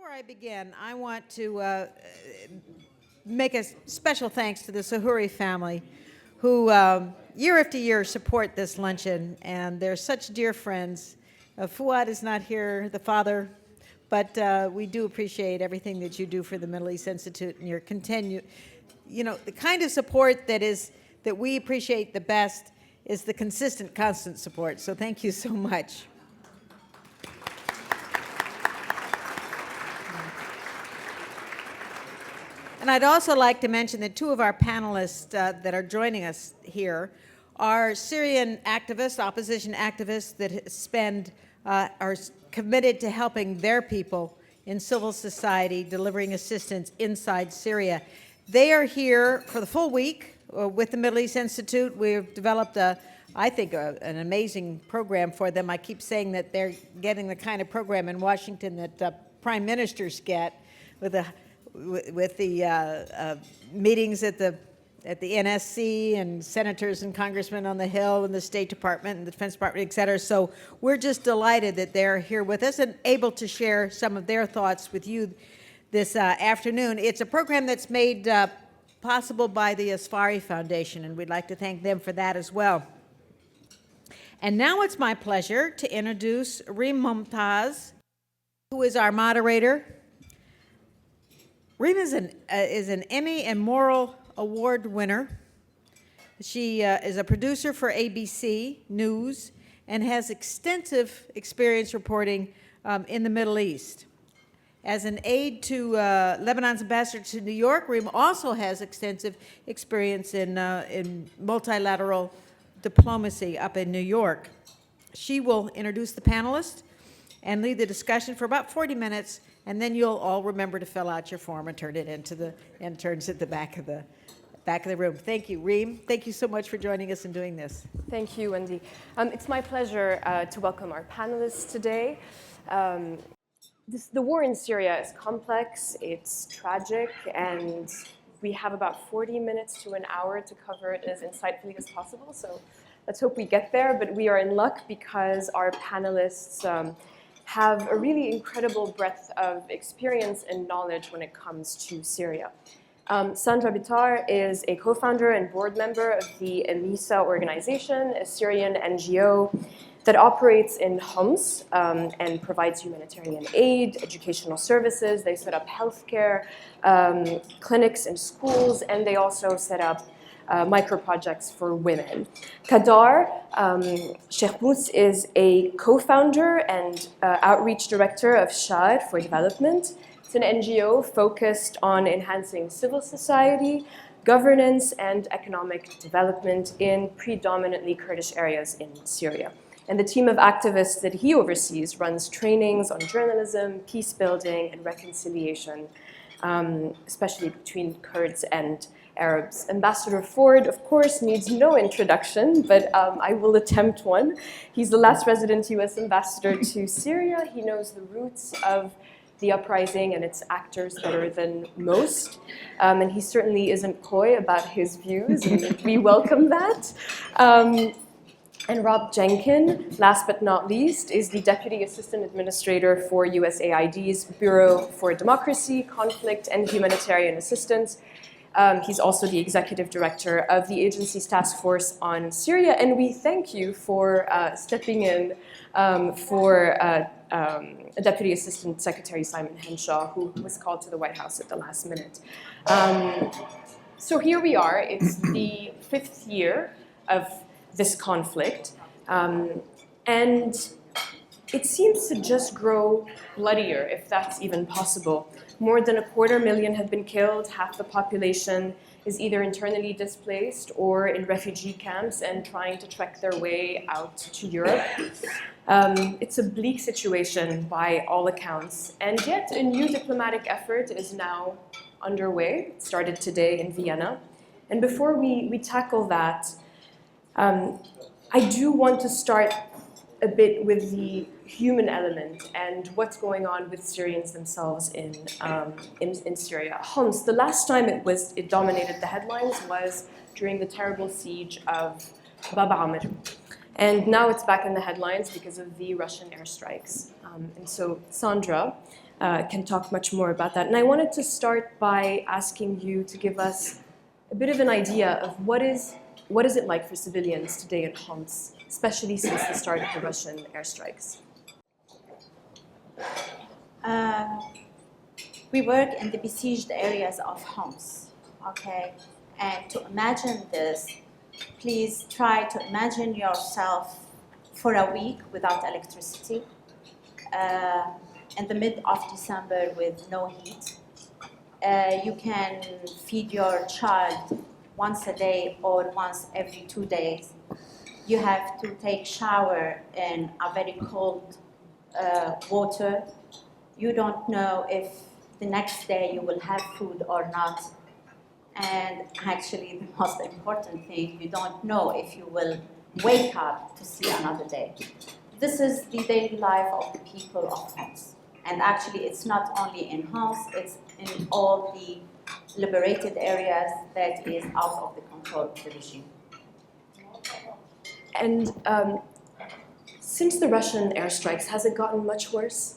Before I begin, I want to make a special thanks to the Sahuri family who year after year support this luncheon, and they're such dear friends. Fuad is not here, the father, but we do appreciate everything that you do for the Middle East Institute and your continue. You know, the kind of support that we appreciate the best is the consistent, constant support. So thank you so much. And I'd also like to mention that two of our panelists that are joining us here are Syrian activists, opposition activists that are committed to helping their people in civil society, delivering assistance inside Syria. They are here for the full week with the Middle East Institute. We've developed I think an amazing program for them. I keep saying that they're getting the kind of program in Washington that prime ministers get with the meetings at the NSC and senators and congressmen on the Hill and the State Department and the Defense Department, et cetera. So we're just delighted that they're here with us and able to share some of their thoughts with you this afternoon. It's a program that's made possible by the Asfari Foundation, and we'd like to thank them for that as well. And now it's my pleasure to introduce Rym Mumtaz, who is our moderator. Rym is an Emmy and Moral Award winner. She is a producer for ABC News and has extensive experience reporting in the Middle East. As an aide to Lebanon's ambassador to New York, Rym also has extensive experience in multilateral diplomacy up in New York. She will introduce the panelists and lead the discussion for about 40 minutes, and then you'll all remember to fill out your form and turn it into the interns at the back of the room. Thank you, Rym. Thank you so much for joining us and doing this. Thank you, Wendy. It's my pleasure to welcome our panelists today. The war in Syria is complex, it's tragic, and we have about 40 minutes to an hour to cover it as insightfully as possible. So let's hope we get there, but we are in luck because our panelists have a really incredible breadth of experience and knowledge when it comes to Syria. Sandra Bitar is a co-founder and board member of the amidst organization, a Syrian NGO that operates in Homs and provides humanitarian aid, educational services. They set up healthcare clinics and schools, and they also set up micro-projects for women. Kadar, Sheikhmous is a co-founder and outreach director of USAID for development. It's an NGO focused on enhancing civil society, governance, and economic development in predominantly Kurdish areas in Syria. And the team of activists that he oversees runs trainings on journalism, peace building, and reconciliation, especially between Kurds and Arabs. Ambassador Ford, of course, needs no introduction, but I will attempt one. He's the last resident US ambassador to Syria. He knows the roots of the uprising and its actors better than most. And he certainly isn't coy about his views, and we welcome that. And Robert Jenkins, last but not least, is the Deputy Assistant Administrator for USAID's Bureau for Democracy, Conflict, and Humanitarian Assistance. He's also the Executive Director of the agency's Task Force on Syria, and we thank you for stepping in for Deputy Assistant Secretary Simon Henshaw, who was called to the White House at the last minute. So here we are. It's the 5th year of this conflict, and it seems to just grow bloodier, if that's even possible. More than 250,000 have been killed. Half the population is either internally displaced or in refugee camps and trying to trek their way out to Europe. It's a bleak situation by all accounts, and yet a new diplomatic effort is now underway. It started today in Vienna. And before we tackle that, I do want to start a bit with the human element and what's going on with Syrians themselves in Syria. Homs, the last time it dominated the headlines was during the terrible siege of Bab Amr. And now it's back in the headlines because of the Russian airstrikes. And so, Sandra, can talk much more about that. And I wanted to start by asking you to give us a bit of an idea of what is it like for civilians today in Homs, especially since the start of the Russian airstrikes? We work in the besieged areas of Homs, okay? And to imagine this, please try to imagine yourself for a week without electricity, in the mid of December with no heat. You can feed your child once a day or once every 2 days. You have to take shower in a very cold water. You don't know if the next day you will have food or not. And actually, the most important thing, you don't know if you will wake up to see another day. This is the daily life of the people of Homs. And actually, it's not only in Homs, it's in all the liberated areas that is out of the control of the regime. And since the Russian airstrikes, has it gotten much worse?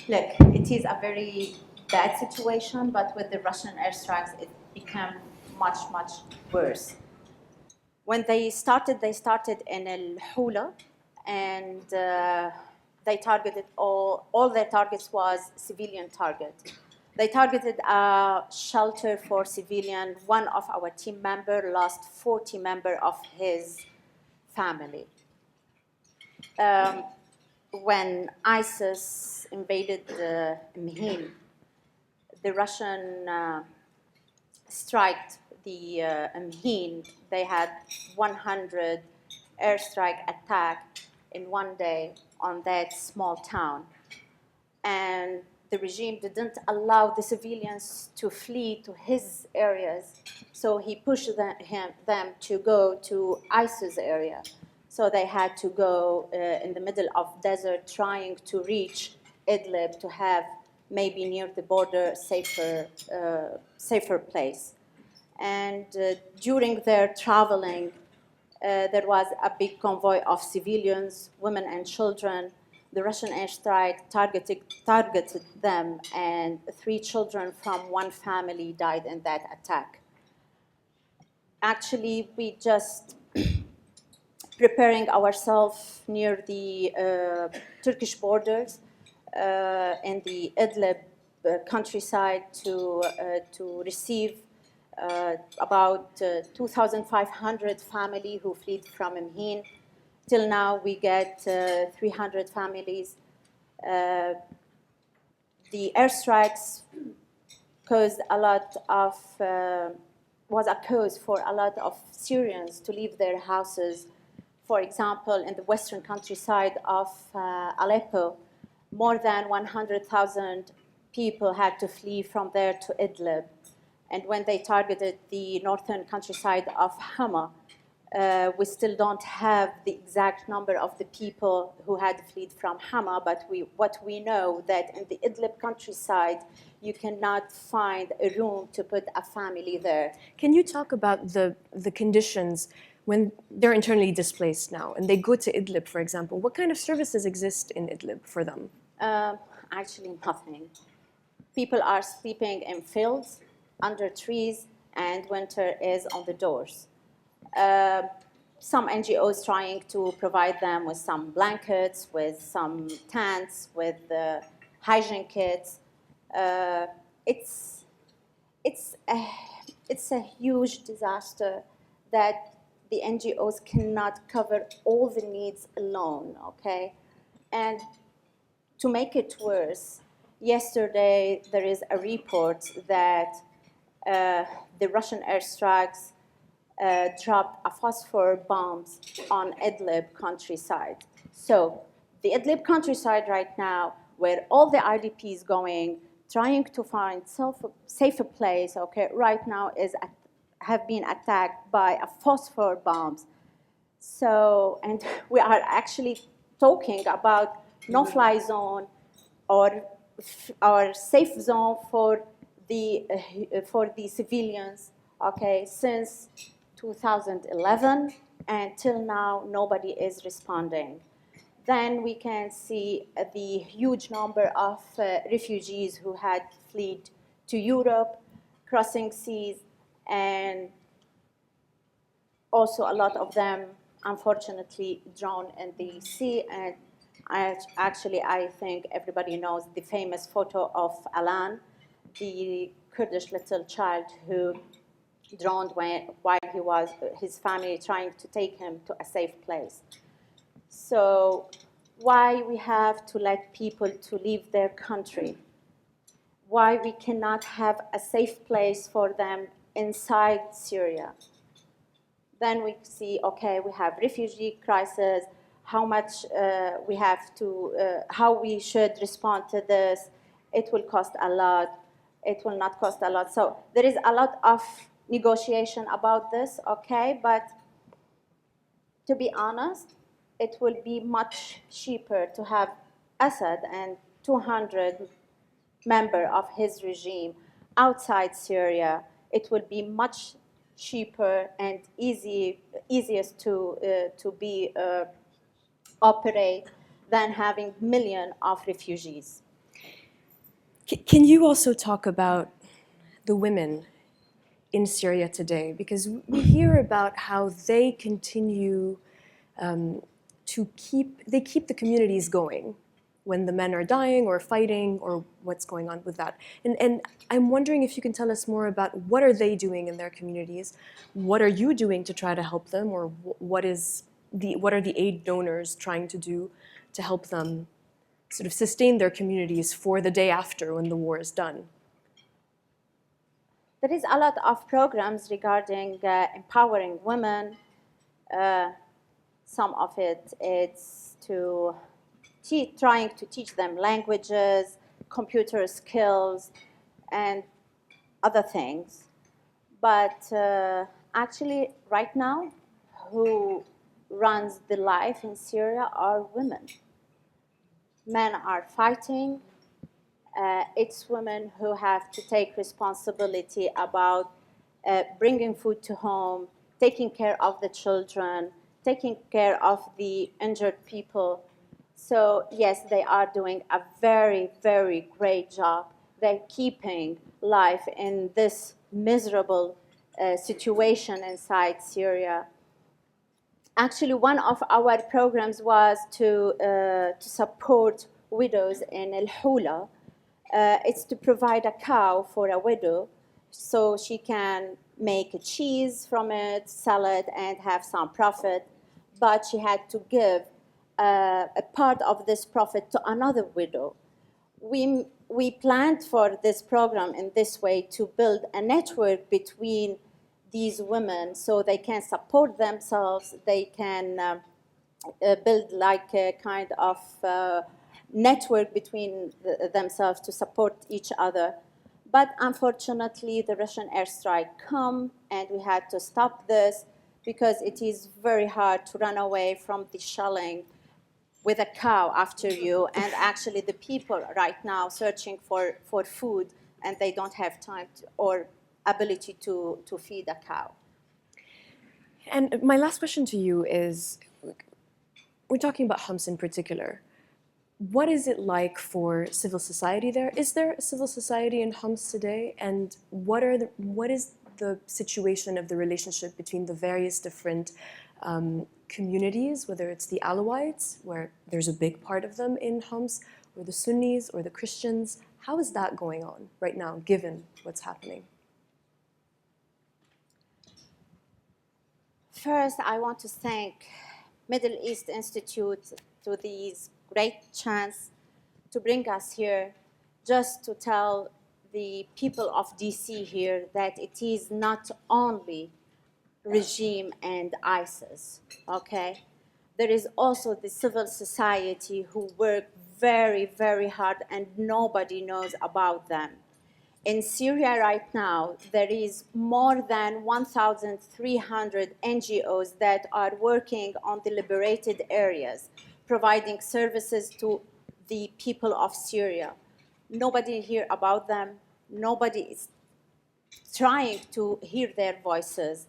Look, it is a very bad situation, but with the Russian airstrikes, it became much, much worse. When they started in El Hula, and they targeted all their targets was civilian target. They targeted a shelter for civilian. One of our team members lost 40 members of his family. When ISIS invaded Mhin, the Russian striked the Mhin. They had 100 airstrike attack in one day on that small town. And the regime didn't allow the civilians to flee to his areas, so he pushed them to go to ISIS area. So they had to go in the middle of desert trying to reach Idlib to have maybe near the border safer place. And during their traveling, there was a big convoy of civilians, women and children. The Russian airstrike targeted them, and 3 children from one family died in that attack. Actually, we just preparing ourselves near the Turkish borders in the Idlib countryside to receive about 2,500 families who fled from Mhin. Till now, we get 300 families. The airstrikes caused a lot of, was a cause for a lot of Syrians to leave their houses. For example, in the western countryside of Aleppo, more than 100,000 people had to flee from there to Idlib. And when they targeted the northern countryside of Hama, we still don't have the exact number of the people who had fled from Hama, but what we know that in the Idlib countryside, you cannot find a room to put a family there. Can you talk about the conditions when they're internally displaced now and they go to Idlib, for example? What kind of services exist in Idlib for them? Actually, nothing. People are sleeping in fields, under trees, and winter is on the doors. Some NGOs trying to provide them with some blankets, with some tents, with hygiene kits. It's a huge disaster that the NGOs cannot cover all the needs alone, okay? And to make it worse, yesterday there is a report that the Russian airstrikes dropped a phosphor bombs on Idlib countryside. So the Idlib countryside right now, where all the IDPs going, trying to find safer place, okay, right now have been attacked by a phosphor bombs. So, and we are actually talking about no-fly zone or safe zone for the civilians, okay, since 2011, and till now, nobody is responding. Then we can see the huge number of refugees who had fled to Europe, crossing seas, and also a lot of them, unfortunately, drowned in the sea. And I think everybody knows the famous photo of Alan, the Kurdish little child who drowned while he was his family trying to take him to a safe place. So why we have to let people to leave their country? Why we cannot have a safe place for them inside Syria? Then we see, okay, we have refugee crisis, how much we have to, how we should respond to this. It will cost a lot. It will not cost a lot. So there is a lot of negotiation about this, okay? But to be honest, it will be much cheaper to have Assad and 200 members of his regime outside Syria. It will be much cheaper and easiest to be operate than having millions of refugees. Can you also talk about the women in Syria today? Because we hear about how they continue to keep the communities going when the men are dying or fighting or what's going on with that. And I'm wondering if you can tell us more about what are they doing in their communities? What are you doing to try to help them? Or what are the aid donors trying to do to help them sort of sustain their communities for the day after when the war is done? There is a lot of programs regarding empowering women. Some of it's to trying to teach them languages, computer skills, and other things. But actually, right now, who runs the life in Syria are women. Men are fighting. It's women who have to take responsibility about bringing food to home, taking care of the children, taking care of the injured people. So yes, they are doing a very, very great job. They're keeping life in this miserable situation inside Syria. Actually, one of our programs was to support widows in El Hula. It's to provide a cow for a widow so she can make a cheese from it, sell it, and have some profit. But she had to give a part of this profit to another widow. We planned for this program in this way to build a network between these women so they can support themselves, they can build like a kind of network between themselves to support each other. But unfortunately, the Russian airstrike come and we had to stop this because it is very hard to run away from the shelling with a cow after you. And actually the people right now searching for food and they don't have time or ability to feed a cow. And my last question to you is, we're talking about Homs in particular. What is it like for civil society there? Is there a civil society in Homs today? And what is the situation of the relationship between the various different communities, whether it's the Alawites, where there's a big part of them in Homs, or the Sunnis, or the Christians? How is that going on right now, given what's happening? First, I want to thank Middle East Institute to this great chance to bring us here just to tell the people of DC here that it is not only regime and ISIS, okay? There is also the civil society who work very, very hard and nobody knows about them. In Syria right now, there is more than 1,300 NGOs that are working on the liberated areas, providing services to the people of Syria. Nobody hear about them. Nobody is trying to hear their voices.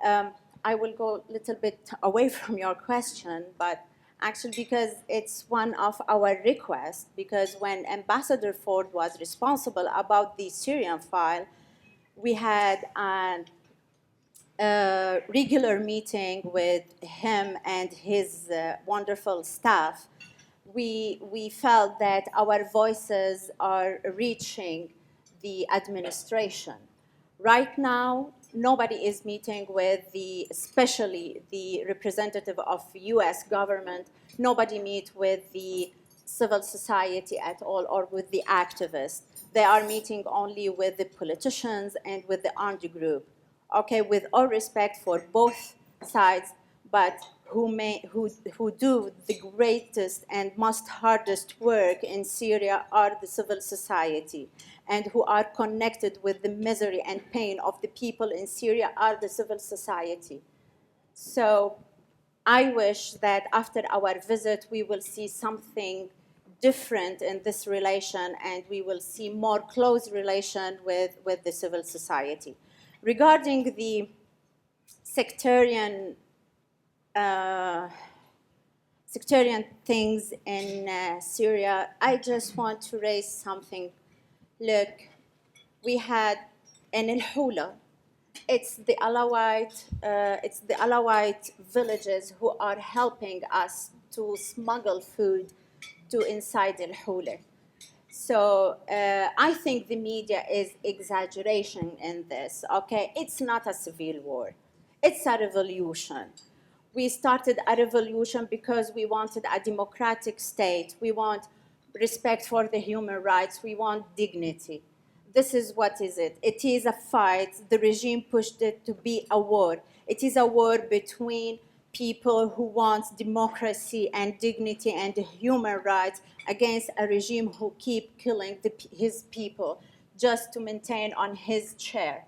I will go a little bit away from your question, but actually, because it's one of our requests, because when Ambassador Ford was responsible about the Syrian file, we had a regular meeting with him and his wonderful staff. We felt that our voices are reaching the administration. Right now, nobody is meeting with especially the representative of US government. Nobody meets with the civil society at all or with the activists. They are meeting only with the politicians and with the armed group. Okay, with all respect for both sides, but who do the greatest and most hardest work in Syria are the civil society, and who are connected with the misery and pain of the people in Syria are the civil society. So I wish that after our visit we will see something different in this relation, and we will see more close relation with the civil society. Regarding the sectarian things in Syria, I just want to raise something. Look, we had in Al-Hula, it's the Alawite villages who are helping us to smuggle food to inside Al-Hula. So I think the media is exaggeration in this, okay? It's not a civil war. It's a revolution. We started a revolution because we wanted a democratic state. We want respect for the human rights. We want dignity. This is what is it. It is a fight. The regime pushed it to be a war. It is a war between people who want democracy and dignity and human rights against a regime who keep killing his people just to maintain on his chair,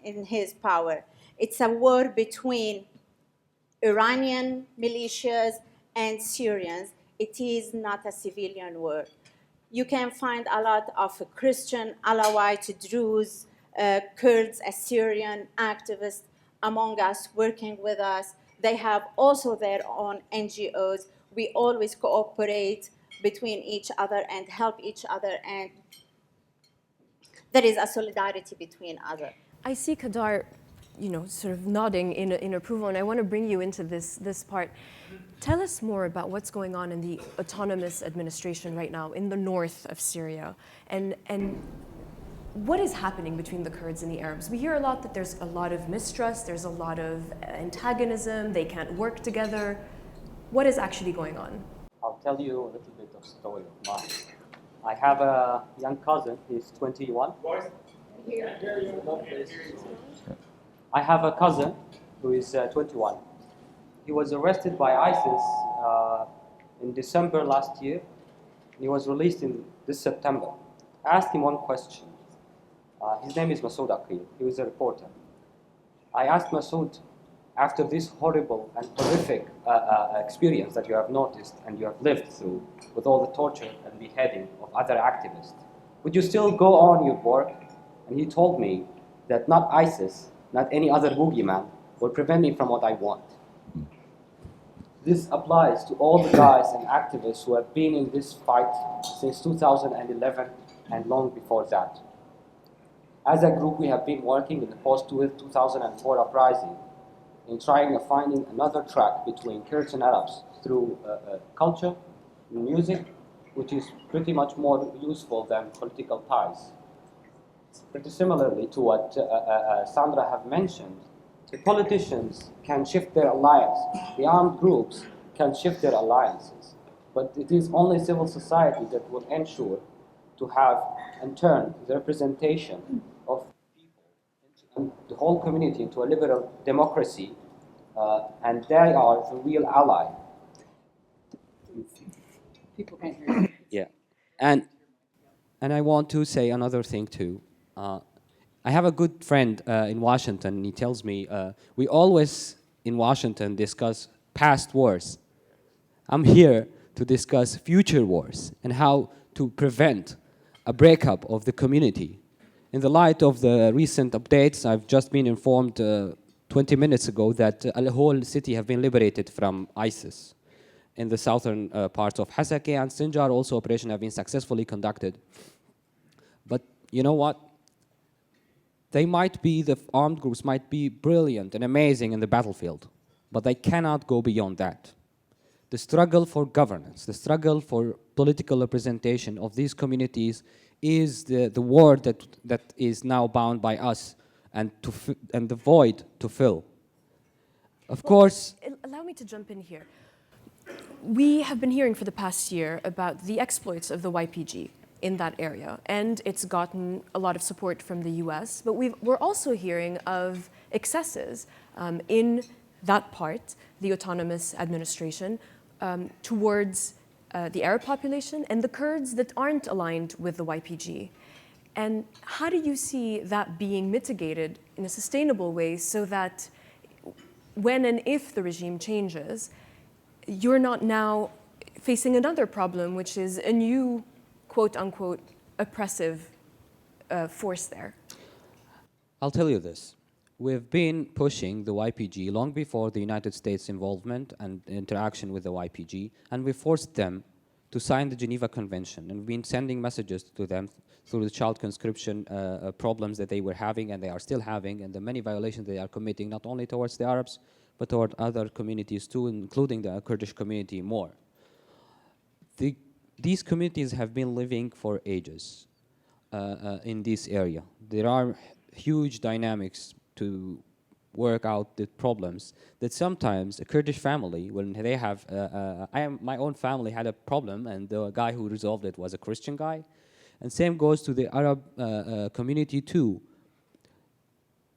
in his power. It's a war between Iranian militias and Syrians. It is not a civilian war. You can find a lot of Christian, Alawite, Druze, Kurds, Assyrian activists among us, working with us. They have also their own NGOs. We always cooperate between each other and help each other, and there is a solidarity between others. I see Kadar, sort of nodding in approval, and I want to bring you into this part. Tell us more about what's going on in the autonomous administration right now in the north of Syria, and what is happening between the Kurds and the Arabs? We hear a lot that there's a lot of mistrust, there's a lot of antagonism, they can't work together. What is actually going on? I'll tell you a little bit of story of mine. I have a young cousin, he's 21. I have a cousin who is 21. He was arrested by ISIS in December last year, and he was released in this September. I asked him one question. His name is Masoud Aqil. He was a reporter. I asked Masoud, after this horrible and horrific experience that you have noticed and you have lived through with all the torture and beheading of other activists, would you still go on your work? And he told me that not ISIS, not any other boogeyman will prevent me from what I want. This applies to all the guys and activists who have been in this fight since 2011 and long before that. As a group, we have been working in the post-2004 uprising in trying to finding another track between Kurds and Arabs through culture, music, which is pretty much more useful than political ties. Pretty similarly to what Sandra have mentioned, the politicians can shift their alliance, the armed groups can shift their alliances, but it is only civil society that will ensure to have, in turn, the representation of people and the whole community into a liberal democracy, and they are the real ally. People can't hear you. Yeah, and I want to say another thing too. I have a good friend in Washington, and he tells me we always in Washington discuss past wars. I'm here to discuss future wars and how to prevent a breakup of the community. In the light of the recent updates, I've just been informed 20 minutes ago that a whole city have been liberated from ISIS. in the southern parts of Hasakeh and Sinjar. Also, operations have been successfully conducted. But you know what? They might be, the armed groups might be brilliant and amazing in the battlefield, but they cannot go beyond that. The struggle for governance, the struggle for political representation of these communities is the word that is now bound by us and the void to fill. Of course. Allow me to jump in here. We have been hearing for the past year about the exploits of the YPG in that area, and it's gotten a lot of support from the US, but we're also hearing of excesses in that part, the autonomous administration, towards the Arab population and the Kurds that aren't aligned with the YPG. And how do you see that being mitigated in a sustainable way so that when and if the regime changes, you're not now facing another problem, which is a new, quote unquote, oppressive force there? I'll tell you this. We've been pushing the YPG long before the United States involvement and interaction with the YPG, and we forced them to sign the Geneva Convention, and we've been sending messages to them through the child conscription problems that they were having and they are still having, and the many violations they are committing, not only towards the Arabs, but toward other communities too, including the Kurdish community more. These communities have been living for ages in this area. There are huge dynamics to work out the problems that sometimes a Kurdish family, when they have, my own family had a problem, and the guy who resolved it was a Christian guy, and same goes to the Arab community too.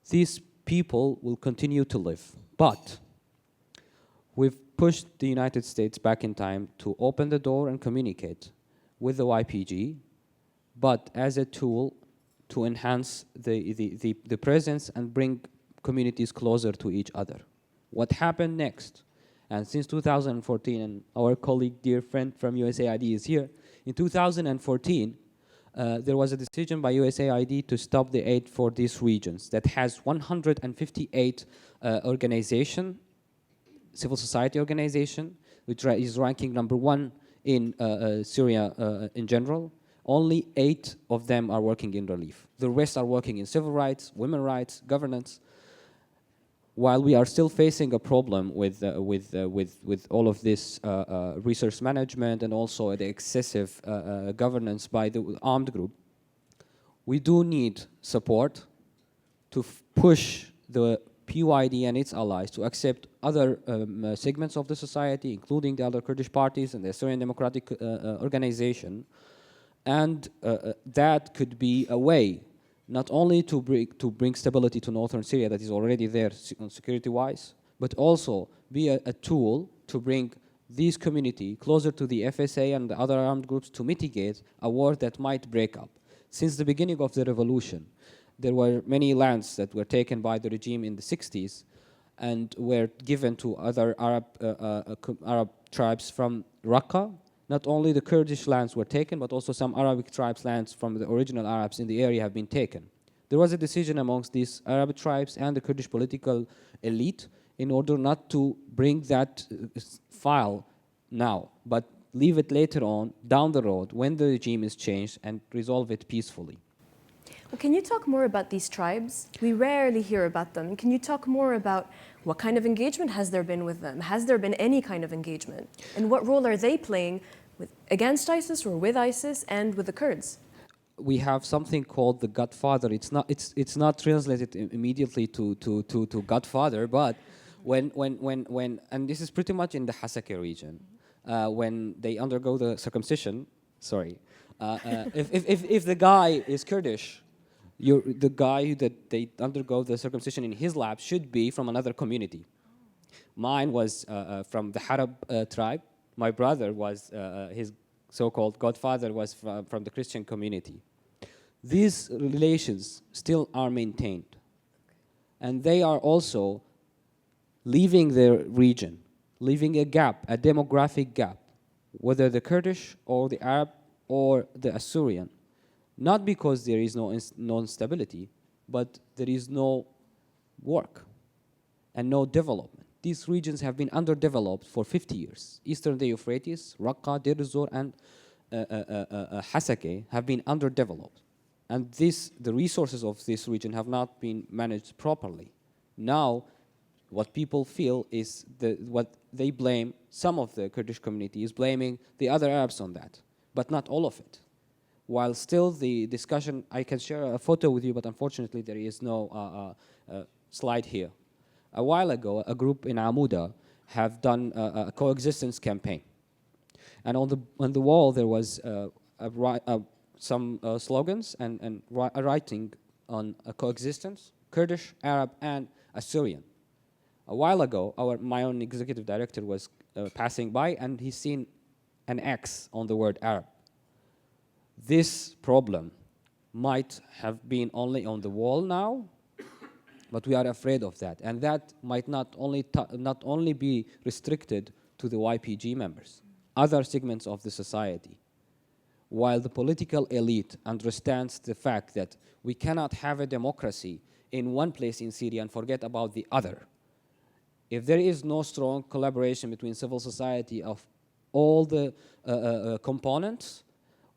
These people will continue to live, but we've pushed the United States back in time to open the door and communicate with the YPG, but as a tool to enhance the presence and bring communities closer to each other. What happened next? And since 2014, and our colleague, dear friend from USAID is here, in 2014, there was a decision by USAID to stop the aid for these regions that has 158 organizations, civil society organization, which is ranking #1 in Syria in general. Only 8 of them are working in relief. The rest are working in civil rights, women's rights, governance. While we are still facing a problem with all of this resource management and also the excessive governance by the armed group, we do need support to push the PYD and its allies to accept other segments of the society, including the other Kurdish parties and the Syrian Democratic Organization. And that could be a way not only to bring stability to northern Syria that is already there security-wise, but also be a tool to bring this community closer to the FSA and the other armed groups to mitigate a war that might break up. Since the beginning of the revolution, there were many lands that were taken by the regime in the 60s and were given to other Arab tribes from Raqqa. Not only the Kurdish lands were taken, but also some Arabic tribes' lands from the original Arabs in the area have been taken. There was a decision amongst these Arab tribes and the Kurdish political elite in order not to bring that file now, but leave it later on, down the road, when the regime is changed, and resolve it peacefully. Well, can you talk more about these tribes? We rarely hear about them. Can you talk more about what kind of engagement has there been with them? Has there been any kind of engagement? And what role are they playing against ISIS or with ISIS and with the Kurds? We have something called the Godfather. It's not translated immediately to Godfather, but when and this is pretty much in the Hasakeh region, when they undergo the circumcision. Sorry, if the guy is Kurdish, the guy that they undergo the circumcision in his lab should be from another community. Mine was from the Arab tribe. My brother was, his so-called godfather was from the Christian community. These relations still are maintained. And they are also leaving their region, leaving a gap, a demographic gap, whether the Kurdish or the Arab or the Assyrian. Not because there is no instability, but there is no work and no development. these regions have been underdeveloped for 50 years. Eastern the Euphrates, Raqqa, Deir ez-Zor, and Hasakeh have been underdeveloped. And the resources of this region have not been managed properly. Now, what people feel is what they blame, some of the Kurdish community is blaming the other Arabs on that, but not all of it. While still the discussion, I can share a photo with you, but unfortunately there is no slide here. A while ago, a group in Amuda have done a coexistence campaign. And on the wall there was some slogans and a writing on a coexistence, Kurdish, Arab, and Syrian. A while ago, my own executive director was passing by, and he's seen an X on the word Arab. This problem might have been only on the wall now, but we are afraid of that. And that might not only be restricted to the YPG members, other segments of the society. While the political elite understands the fact that we cannot have a democracy in one place in Syria and forget about the other, if there is no strong collaboration between civil society of all the components,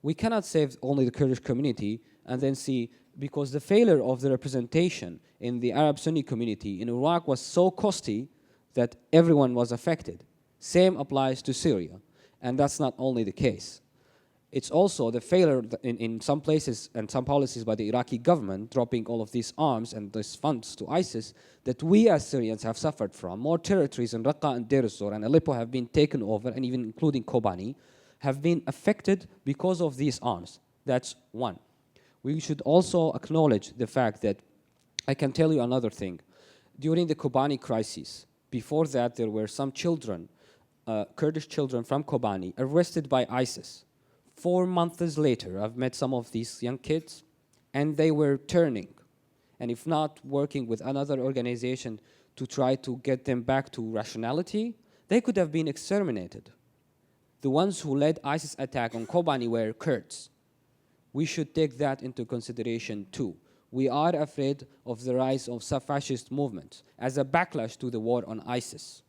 we cannot save only the Kurdish community and then see, because the failure of the representation in the Arab Sunni community in Iraq was so costly that everyone was affected. Same applies to Syria, and that's not only the case. It's also the failure in some places and some policies by the Iraqi government dropping all of these arms and these funds to ISIS that we as Syrians have suffered from. More territories in Raqqa and Deir ez-Zor and Aleppo have been taken over, and even including Kobani, have been affected because of these arms. That's one. We should also acknowledge the fact that, I can tell you another thing. During the Kobani crisis, before that there were some children, Kurdish children from Kobani, arrested by ISIS. 4 months later, I've met some of these young kids, and they were turning, and if not working with another organization to try to get them back to rationality, they could have been exterminated. The ones who led ISIS attack on Kobani were Kurds. We should take that into consideration too. We are afraid of the rise of fascist movements as a backlash to the war on ISIS.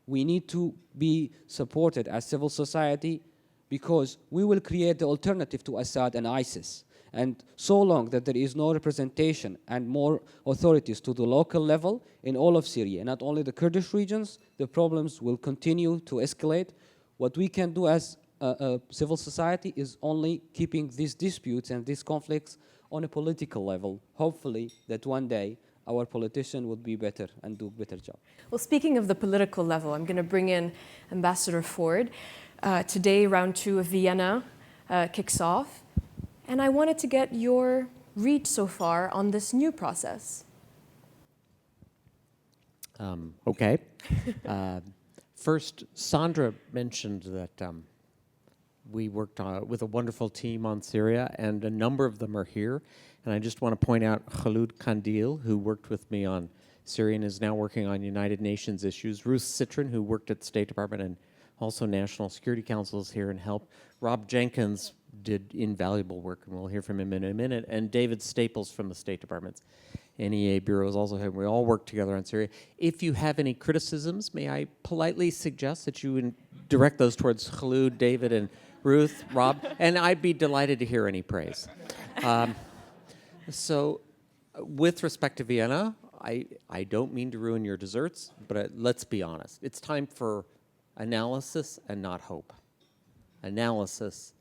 We need to be supported as civil society, because we will create the alternative to Assad and ISIS. And so long that there is no representation and more authorities to the local level in all of Syria, not only the Kurdish regions, the problems will continue to escalate. What we can do as a civil society is only keeping these disputes and these conflicts on a political level. Hopefully that one day our politician would be better and do a better job. Well, speaking of the political level, I'm going to bring in Ambassador Ford. Today, round 2 of Vienna kicks off, and I wanted to get your read so far on this new process. Okay. First, Sandra mentioned that we worked with a wonderful team on Syria, and a number of them are here. And I just want to point out Khaloud Kandil, who worked with me on Syria and is now working on United Nations issues. Ruth Citron, who worked at the State Department and also National Security Council, is here and helped. Rob Jenkins did invaluable work, and we'll hear from him in a minute. And David Staples from the State Department's NEA Bureau is also here. We all work together on Syria. If you have any criticisms, may I politely suggest that you direct those towards Khaloud, David, and Ruth, Rob, and I'd be delighted to hear any praise. So with respect to Vienna, I don't mean to ruin your desserts, but let's be honest. It's time for analysis and not hope. Analysis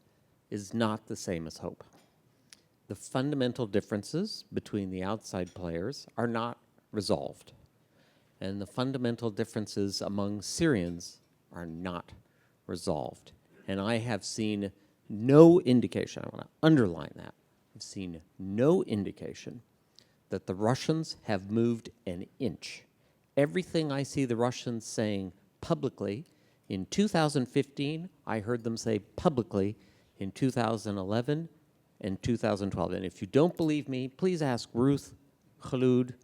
is not the same as hope. The fundamental differences between the outside players are not resolved. And the fundamental differences among Syrians are not resolved. And I have seen no indication, I want to underline that, I've seen no indication that the Russians have moved an inch. Everything I see the Russians saying publicly, in 2015, I heard them say publicly in 2011 and 2012. And if you don't believe me, please ask Ruth, Khaloud,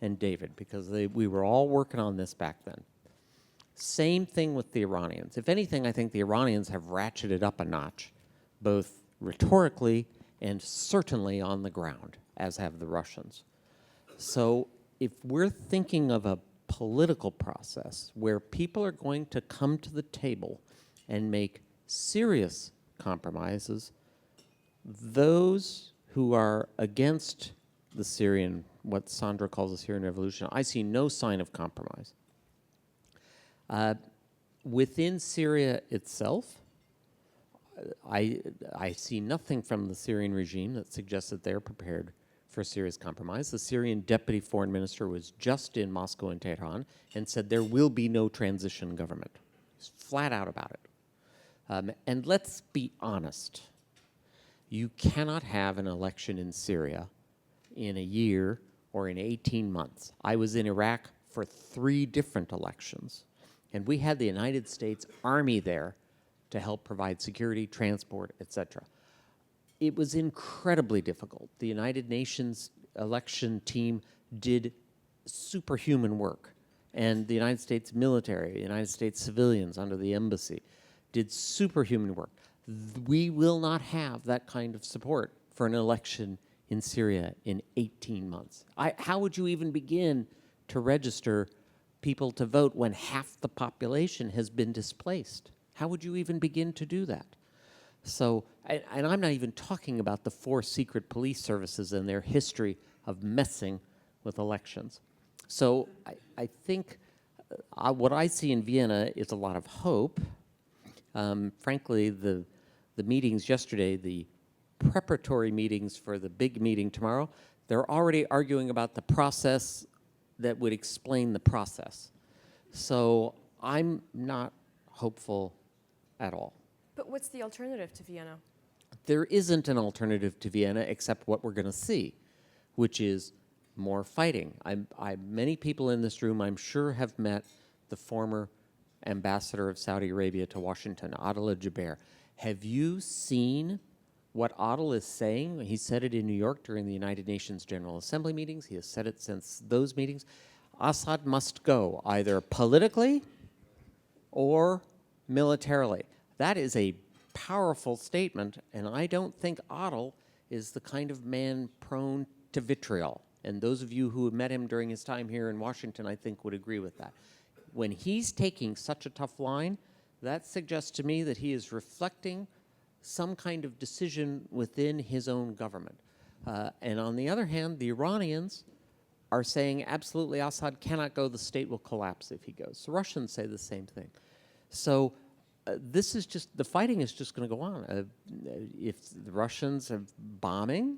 and David, because we were all working on this back then. Same thing with the Iranians. If anything, I think the Iranians have ratcheted up a notch, both rhetorically and certainly on the ground, as have the Russians. So if we're thinking of a political process where people are going to come to the table and make serious compromises, those who are against the Syrian, what Sandra calls the Syrian revolution, I see no sign of compromise. Within Syria itself, I see nothing from the Syrian regime that suggests that they're prepared for serious compromise. The Syrian deputy foreign minister was just in Moscow and Tehran and said there will be no transition government. He's flat out about it. And let's be honest. You cannot have an election in Syria in a year or in 18 months. I was in Iraq for 3 different elections, and we had the United States Army there to help provide security, transport, etc. It was incredibly difficult. The United Nations election team did superhuman work, and the United States military, the United States civilians under the embassy did superhuman work. We will not have that kind of support for an election in Syria in 18 months. How would you even begin to register people to vote when half the population has been displaced? How would you even begin to do that? So, and I'm not even talking about the 4 secret police services and their history of messing with elections. So I think what I see in Vienna is a lot of hope. Frankly, the meetings yesterday, the preparatory meetings for the big meeting tomorrow, they're already arguing about the process that would explain the process. So I'm not hopeful at all. But what's the alternative to Vienna? There isn't an alternative to Vienna except what we're going to see, which is more fighting. Many people in this room, I'm sure, have met the former ambassador of Saudi Arabia to Washington, Adel Jaber. Have you seen what Adel is saying? He said it in New York during the United Nations General Assembly meetings. He has said it since those meetings. Assad must go, either politically or militarily. That is a powerful statement, and I don't think Adel is the kind of man prone to vitriol. And those of you who have met him during his time here in Washington, I think, would agree with that. When he's taking such a tough line, that suggests to me that he is reflecting some kind of decision within his own government. And on the other hand, the Iranians are saying absolutely Assad cannot go, the state will collapse if he goes. The Russians say the same thing. So this is just, the fighting is just going to go on. If the Russians are bombing,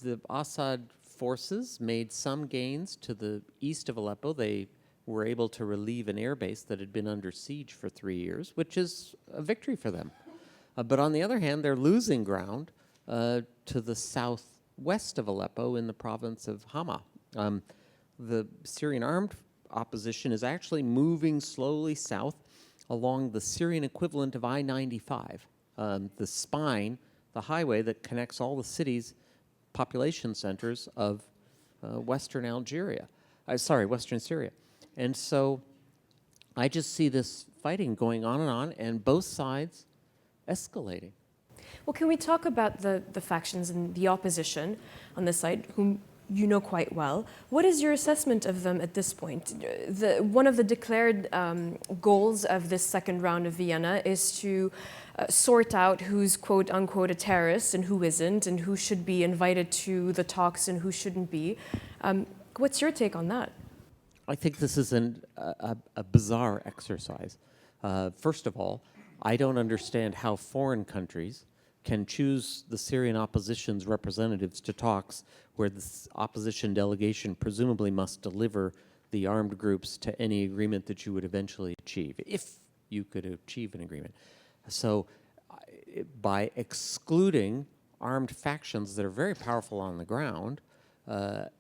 the Assad forces made some gains to the east of Aleppo. They were able to relieve an air base that had been under siege for 3 years, which is a victory for them. But on the other hand, they're losing ground to the southwest of Aleppo in the province of Hama. The Syrian armed opposition is actually moving slowly south along the Syrian equivalent of I-95, the spine, the highway that connects all the cities, population centers of western western Syria. And so I just see this fighting going on, and both sides escalating. Well, can we talk about the factions and the opposition on this side, whom you know quite well? What is your assessment of them at this point? One of the declared goals of this second round of Vienna is to sort out who's quote-unquote a terrorist and who isn't, and who should be invited to the talks and who shouldn't be. What's your take on that? I think this is a bizarre exercise. First of all, I don't understand how foreign countries can choose the Syrian opposition's representatives to talks where the opposition delegation presumably must deliver the armed groups to any agreement that you would eventually achieve, if you could achieve an agreement. So by excluding armed factions that are very powerful on the ground,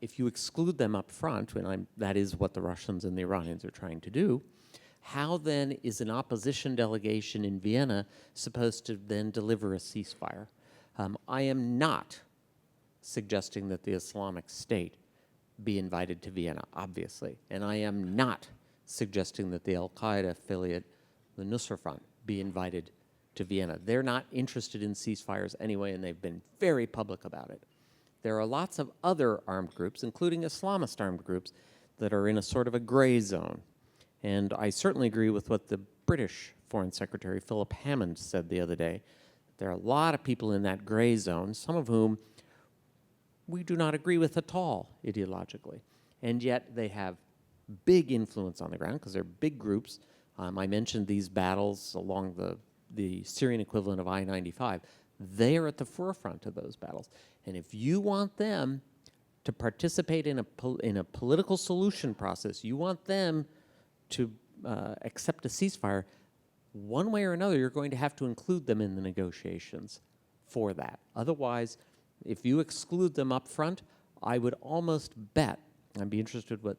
if you exclude them up front, and that is what the Russians and the Iranians are trying to do, how then is an opposition delegation in Vienna supposed to then deliver a ceasefire? I am not suggesting that the Islamic State be invited to Vienna, obviously, and I am not suggesting that the Al-Qaeda affiliate, the Nusra Front, be invited to Vienna. They're not interested in ceasefires anyway, and they've been very public about it. There are lots of other armed groups, including Islamist armed groups, that are in a sort of a gray zone. And I certainly agree with what the British Foreign Secretary Philip Hammond said the other day. There are a lot of people in that gray zone, some of whom we do not agree with at all ideologically. And yet they have big influence on the ground because they're big groups. I mentioned these battles along the Syrian equivalent of I-95. They are at the forefront of those battles. And if you want them to participate in a political solution process, you want them to accept a ceasefire, one way or another, you're going to have to include them in the negotiations for that. Otherwise, if you exclude them up front, I would almost bet, I'd be interested what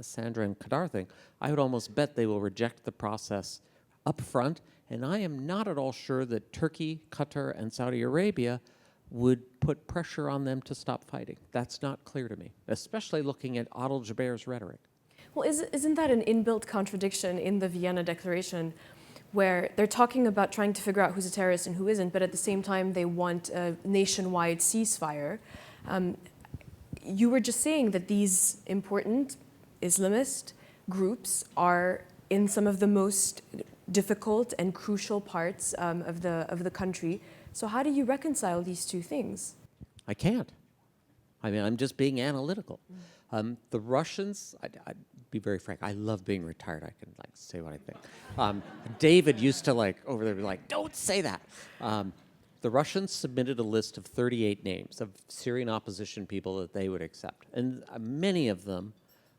Sandra and Kadar think, I would almost bet they will reject the process up front, and I am not at all sure that Turkey, Qatar, and Saudi Arabia would put pressure on them to stop fighting. That's not clear to me, especially looking at Adel Jaber's rhetoric. Well, isn't that an inbuilt contradiction in the Vienna Declaration, where they're talking about trying to figure out who's a terrorist and who isn't, but at the same time they want a nationwide ceasefire? You were just saying that these important Islamist groups are in some of the most difficult and crucial parts of the country. So how do you reconcile these two things? I can't. I mean, I'm just being analytical. The Russians, I'd be very frank, I love being retired. I can like say what I think. David used to like over there be like, don't say that. The Russians submitted a list of 38 names of Syrian opposition people that they would accept. And many of them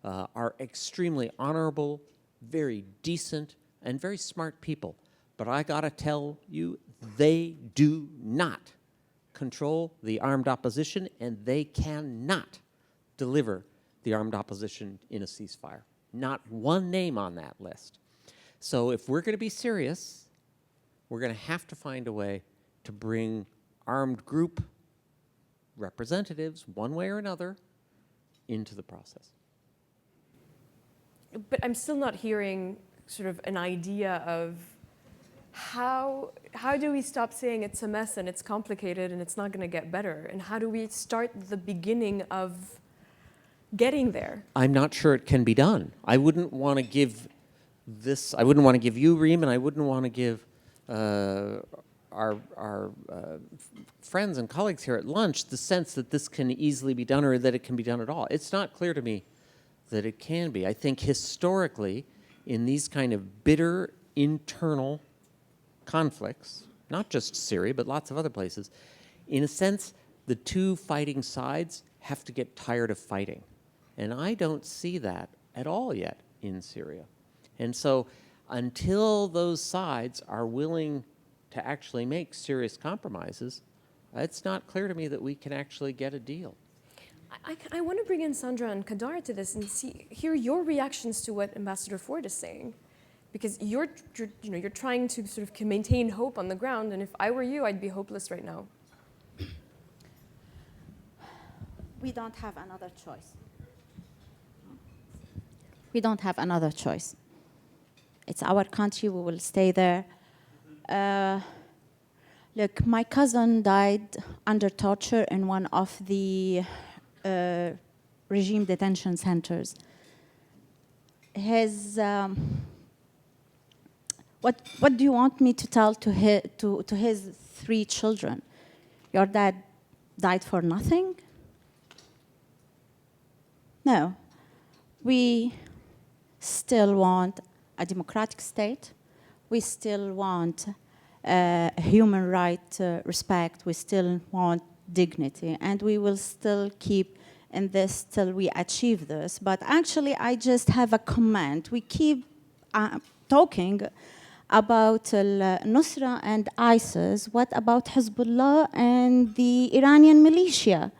are extremely honorable, very decent, and very smart people. But I gotta tell you, they do not control the armed opposition, and they cannot deliver the armed opposition in a ceasefire. Not one name on that list. So if we're going to be serious, we're going to have to find a way to bring armed group representatives, one way or another, into the process. But I'm still not hearing sort of an idea of how do we stop saying it's a mess and it's complicated and it's not going to get better? And how do we start the beginning of getting there? I'm not sure it can be done. I wouldn't want to give this, I wouldn't want to give you, Rym, and I wouldn't want to give our friends and colleagues here at lunch the sense that this can easily be done or that it can be done at all. It's not clear to me that it can be. I think historically, in these kind of bitter internal conflicts, not just Syria, but lots of other places, in a sense, the two fighting sides have to get tired of fighting. And I don't see that at all yet in Syria. And so until those sides are willing to actually make serious compromises, it's not clear to me that we can actually get a deal. I want to bring in Sandra and Kadar to this and hear your reactions to what Ambassador Ford is saying. Because you're trying to sort of maintain hope on the ground, and if I were you, I'd be hopeless right now. We don't have another choice. We don't have another choice. It's our country, we will stay there. Look, my cousin died under torture in one of the regime detention centers. His, what do you want me to tell to his 3 children? Your dad died for nothing? No. We still want a democratic state. We still want human rights respect. We still want dignity. And we will still keep in this till we achieve this. But actually, I just have a comment. We keep talking about Nusra and ISIS. What about Hezbollah and the Iranian militia?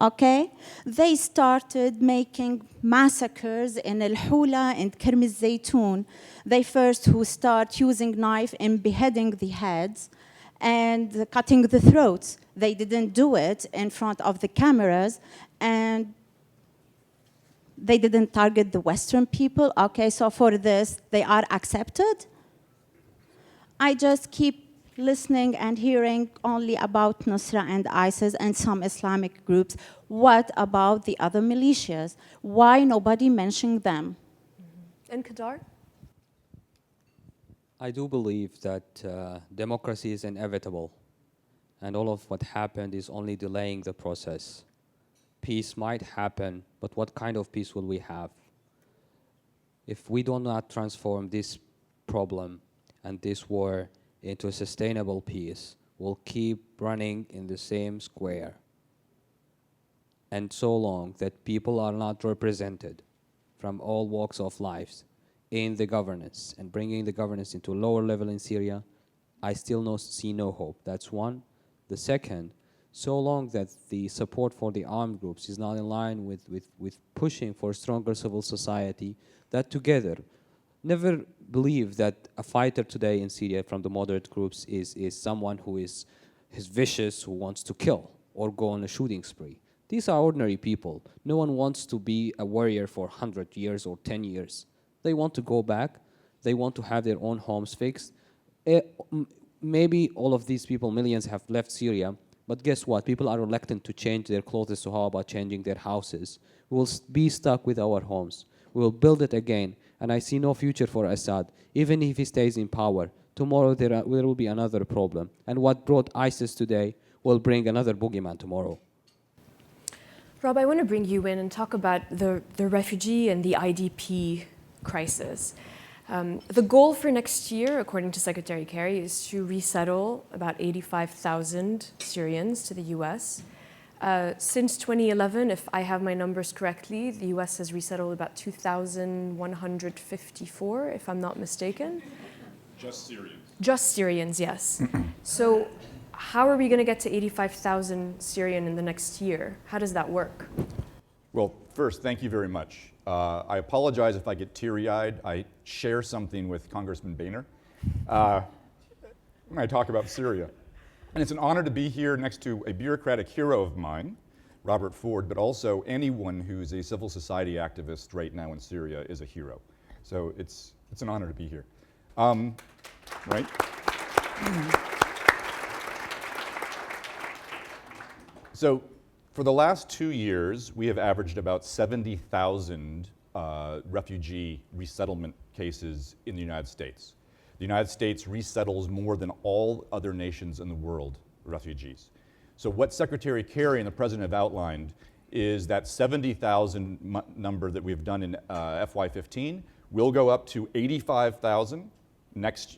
Okay? They started making massacres in Al-Hula and Kerm al-Zaytun. They first who start using knife and beheading the heads and cutting the throats. They didn't do it in front of the cameras, and they didn't target the Western people. Okay, so for this, they are accepted. I just keep listening and hearing only about Nusra and ISIS and some Islamic groups. What about the other militias? Why nobody mentioned them? And Kadar? I do believe that democracy is inevitable, and all of what happened is only delaying the process. Peace might happen, but what kind of peace will we have? If we do not transform this problem and this war into a sustainable peace, we'll keep running in the same square. And so long that people are not represented from all walks of life in the governance and bringing the governance into a lower level in Syria, I still see no hope. That's one. The second, so long that the support for the armed groups is not in line with pushing for stronger civil society, that together, never believe that a fighter today in Syria from the moderate groups is someone who is vicious, who wants to kill or go on a shooting spree. These are ordinary people. No one wants to be a warrior for 100 years or 10 years. They want to go back. They want to have their own homes fixed. Maybe all of these people, millions, have left Syria, but guess what? People are reluctant to change their clothes, so how about changing their houses? We will be stuck with our homes. We will build it again, and I see no future for Assad. Even if he stays in power, tomorrow there will be another problem. And what brought ISIS today will bring another boogeyman tomorrow. Rob, I want to bring you in and talk about the refugee and the IDP crisis. The goal for next year, according to Secretary Kerry, is to resettle about 85,000 Syrians to the US. Since 2011, if I have my numbers correctly, the US has resettled about 2,154, if I'm not mistaken. Just Syrians. Just Syrians, yes. So how are we going to get to 85,000 Syrian in the next year? How does that work? Well, first, thank you very much. I apologize if I get teary-eyed. I share something with Congressman Boehner when I talk about Syria. And it's an honor to be here next to a bureaucratic hero of mine, Robert Ford, but also anyone who's a civil society activist right now in Syria is a hero. So it's an honor to be here. Right? So for the last 2 years, we have averaged about 70,000 refugee resettlement cases in the United States. The United States resettles more than all other nations in the world, refugees. So what Secretary Kerry and the President have outlined is that 70,000 number that we've done in FY15 will go up to 85,000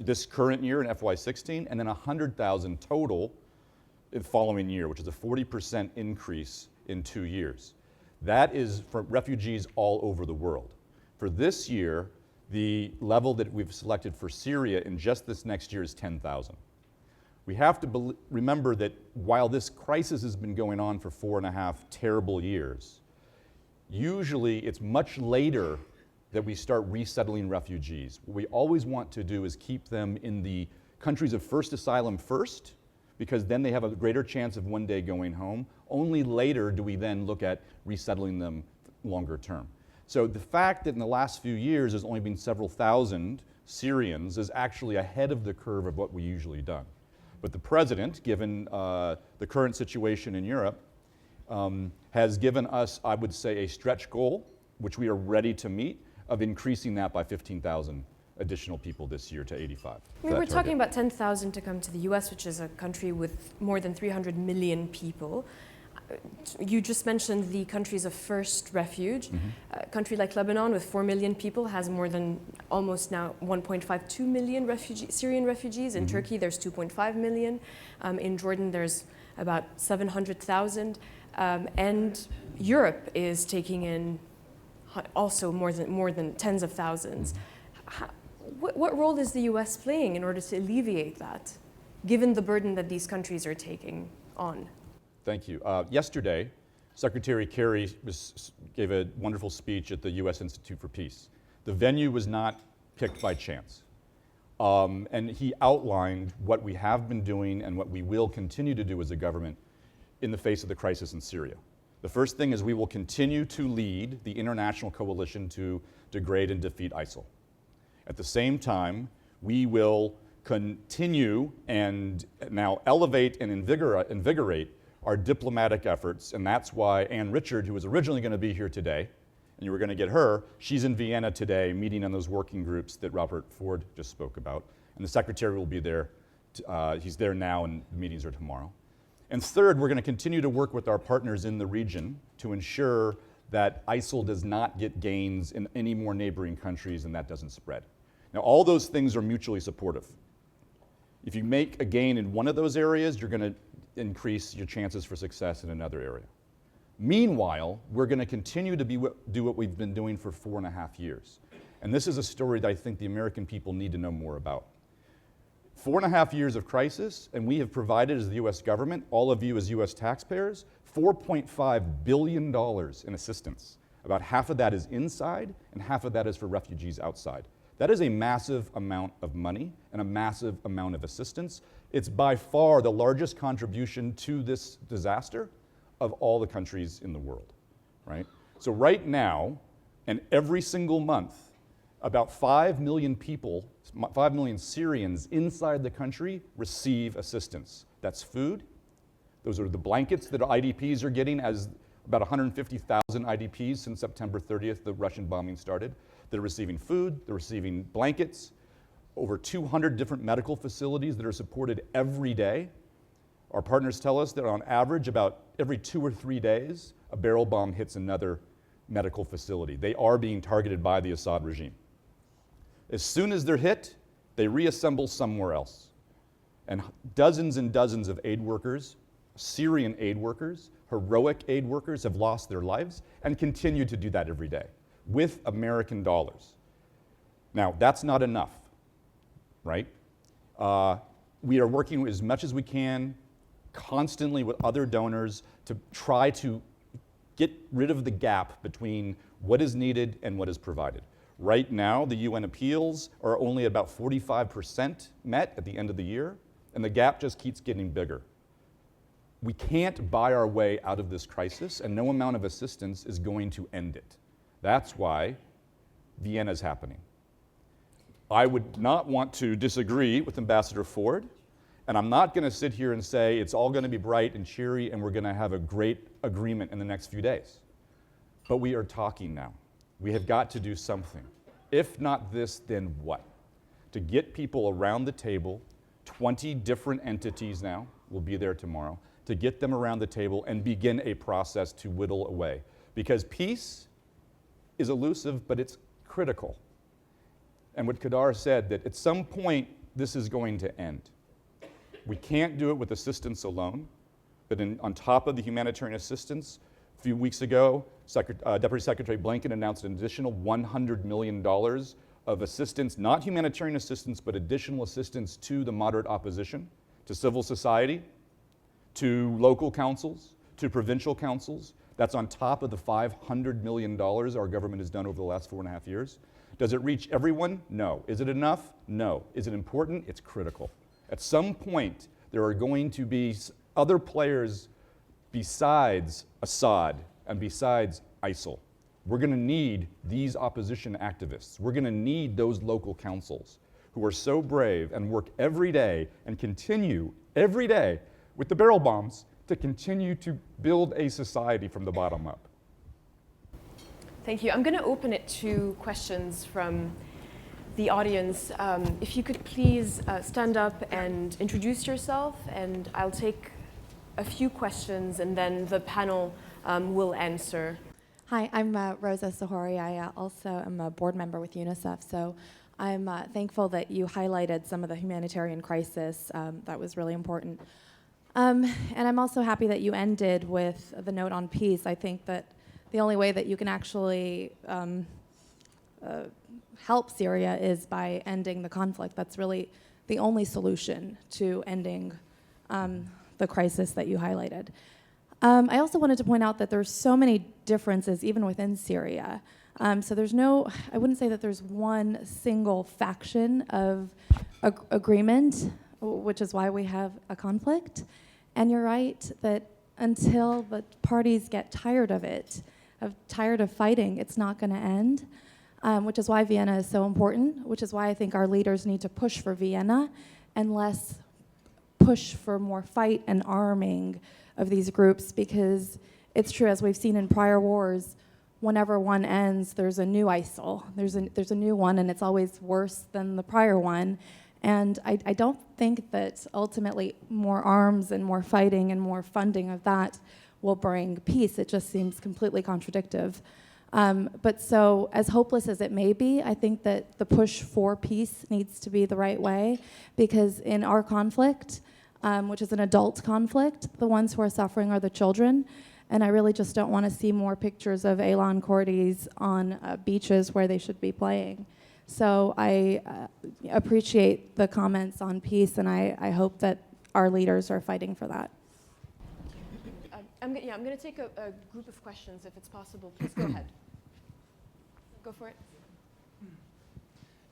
this current year in FY16, and then 100,000 total the following year, which is a 40% increase in 2 years. That is for refugees all over the world. For this year, the level that we've selected for Syria in just this next year is 10,000. We have to remember that while this crisis has been going on for 4.5 terrible years, usually it's much later that we start resettling refugees. What we always want to do is keep them in the countries of first asylum first, because then they have a greater chance of one day going home. Only later do we then look at resettling them longer term. So the fact that in the last few years there's only been several thousand Syrians is actually ahead of the curve of what we usually done. But the president, given the current situation in Europe, has given us, I would say, a stretch goal, which we are ready to meet, of increasing that by 15,000 additional people this year to 85. I mean, we're talking about 10,000 to come to the US, which is a country with more than 300 million people. You just mentioned the countries of first refuge. A country like Lebanon with 4 million people has more than almost now 1.52 million Syrian refugees. In Turkey, there's 2.5 million. In Jordan, there's about 700,000. And Europe is taking in also more than tens of thousands. What role is the US playing in order to alleviate that, given the burden that these countries are taking on? Thank you. Yesterday, Secretary Kerry gave a wonderful speech at the U.S. Institute for Peace. The venue was not picked by chance. And he outlined what we have been doing and what we will continue to do as a government in the face of the crisis in Syria. The first thing is we will continue to lead the international coalition to degrade and defeat ISIL. At the same time, we will continue and now elevate and invigorate our diplomatic efforts, and that's why Ann Richard, who was originally going to be here today, and you were going to get her, she's in Vienna today meeting on those working groups that Robert Ford just spoke about, and the secretary will be there. He's there now, and the meetings are tomorrow. And third, we're going to continue to work with our partners in the region to ensure that ISIL does not get gains in any more neighboring countries and that doesn't spread. Now, all those things are mutually supportive. If you make a gain in one of those areas, you're going to increase your chances for success in another area. Meanwhile, we're going to continue to do what we've been doing for 4.5 years. And this is a story that I think the American people need to know more about. 4.5 years of crisis, and we have provided as the US government, all of you as US taxpayers, $4.5 billion in assistance. About half of that is inside, and half of that is for refugees outside. That is a massive amount of money and a massive amount of assistance. It's by far the largest contribution to this disaster of all the countries in the world, right? So right now, and every single month, about 5 million people, 5 million Syrians inside the country receive assistance. That's food. Those are the blankets that IDPs are getting, as about 150,000 IDPs since September 30th, the Russian bombing started. They're receiving food, they're receiving blankets, over 200 different medical facilities that are supported every day. Our partners tell us that on average, about every 2 or 3 days, a barrel bomb hits another medical facility. They are being targeted by the Assad regime. As soon as they're hit, they reassemble somewhere else. And dozens and dozens of aid workers, Syrian aid workers, heroic aid workers have lost their lives and continue to do that every day with American dollars. Now, that's not enough, right? We are working as much as we can constantly with other donors to try to get rid of the gap between what is needed and what is provided. Right now, the UN appeals are only about 45% met at the end of the year, and the gap just keeps getting bigger. We can't buy our way out of this crisis, and no amount of assistance is going to end it. That's why Vienna is happening. I would not want to disagree with Ambassador Ford, and I'm not going to sit here and say it's all going to be bright and cheery and we're going to have a great agreement in the next few days. But we are talking now. We have got to do something. If not this, then what? To get people around the table, 20 different entities now will be there tomorrow, to get them around the table and begin a process to whittle away. Because peace is elusive, but it's critical. And what Kadar said, that at some point, this is going to end. We can't do it with assistance alone, but on top of the humanitarian assistance, a few weeks ago, Deputy Secretary Blinken announced an additional $100 million of assistance, not humanitarian assistance, but additional assistance to the moderate opposition, to civil society, to local councils, to provincial councils. That's on top of the $500 million our government has done over the last 4.5 years. Does it reach everyone? No. Is it enough? No. Is it important? It's critical. At some point, there are going to be other players besides Assad and besides ISIL. We're going to need these opposition activists. We're going to need those local councils who are so brave and work every day and continue every day with the barrel bombs to continue to build a society from the bottom up. Thank you. I'm going to open it to questions from the audience. If you could please stand up and introduce yourself, and I'll take a few questions and then the panel will answer. Hi, I'm Rosa Sahori. I also am a board member with UNICEF, so I'm thankful that you highlighted some of the humanitarian crisis. That was really important. And I'm also happy that you ended with the note on peace. I think that the only way that you can actually help Syria is by ending the conflict. That's really the only solution to ending the crisis that you highlighted. I also wanted to point out that there's so many differences even within Syria. So there's I wouldn't say that there's one single faction of agreement, which is why we have a conflict. And you're right that until the parties get tired of it, tired of fighting, it's not going to end. which is why Vienna is so important, which is why I think our leaders need to push for Vienna and less push for more fight and arming of these groups, because it's true, as we've seen in prior wars, whenever one ends, there's a new ISIL. There's a new one, and it's always worse than the prior one. And I don't think that ultimately more arms and more fighting and more funding of that will bring peace. It just seems completely contradictory. But so, as hopeless as it may be, I think that the push for peace needs to be the right way, because in our conflict, which is an adult conflict, the ones who are suffering are the children. And I really just don't want to see more pictures of Elan Kurdis on beaches where they should be playing. So I appreciate the comments on peace, and I hope that our leaders are fighting for that. I'm going to take a group of questions, if it's possible. Please go ahead. Go for it.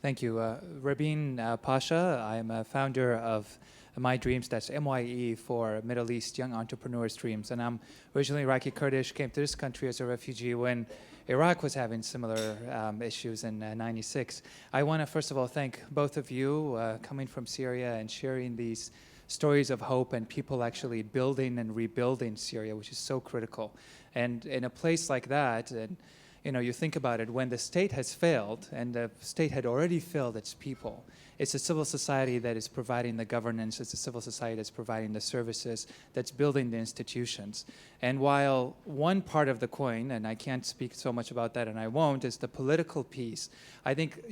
Thank you. Rabin Pasha, I'm a founder of My Dreams, that's MYE for Middle East Young Entrepreneurs Dreams. And I'm originally Iraqi Kurdish, came to this country as a refugee when Iraq was having similar issues in '96. I want to first of all thank both of you coming from Syria and sharing these stories of hope and people actually building and rebuilding Syria, which is so critical. And in a place like that, and you think about it, when the state has failed, and the state had already failed its people, it's a civil society that is providing the governance, it's a civil society that's providing the services, that's building the institutions. And while one part of the coin, and I can't speak so much about that and I won't, is the political piece, I think,